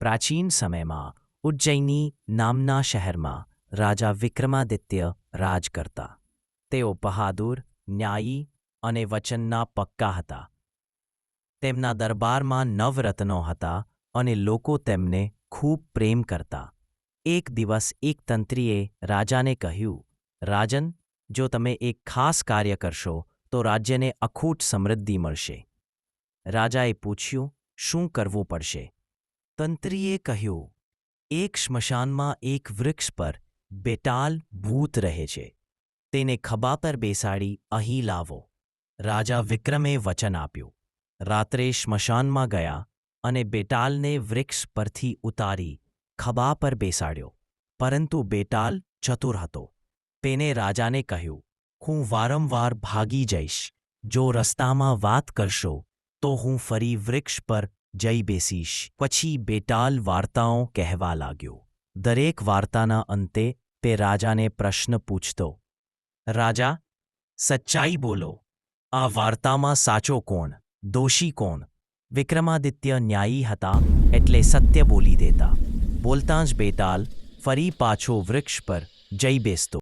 પ્રાચીન સમયમાં ઉજ્જૈની નામના શહેરમાં રાજા વિક્રમાદિત્ય રાજ કરતા. તેઓ બહાદુર, ન્યાયી અને વચનના પક્કા હતા. તેમના દરબારમાં નવરત્નો હતા અને લોકો તેમને ખૂબ પ્રેમ કરતા. એક દિવસ એક તંત્રીએ રાજાને કહ્યું, રાજન, જો તમે એક ખાસ કાર્ય કરશો તો રાજ્યને અખૂટ સમૃદ્ધિ મળશે. રાજાએ પૂછ્યું, શું કરવું પડશે? તંત્રીએ કહ્યું, એક સ્મશાનમાં એક વૃક્ષ પર બેટાલ ભૂત રહે છે. તેને ખભા પર બેસાડી અહીં લાવો. રાજા વિક્રમે વચન આપ્યું. રાત્રે સ્મશાનમાં ગયા અને બેટાલને વૃક્ષ પરથી ઉતારી ખભા પર બેસાડ્યો. પરંતુ બેટાલ ચતુર હતો. તેને રાજાને કહ્યું, હું વારંવાર ભાગી જઈશ. જો રસ્તામાં વાત કરશો તો હું ફરી વૃક્ષ પર જઈ બેસીશ. પછી બેટાલ વાર્તાઓ કહેવા લાગ્યો. દરેક વાર્તાના અંતે તે રાજાને પ્રશ્ન પૂછતો, રાજા, સચ્ચાઈ બોલો. આ વાર્તામાં સાચો કોણ? દોષી કોણ? વિક્રમાદિત્ય ન્યાયી હતા એટલે સત્ય બોલી દેતા. બોલતાં જ બેટાલ ફરી પાછો વૃક્ષ પર જઈ બેસતો.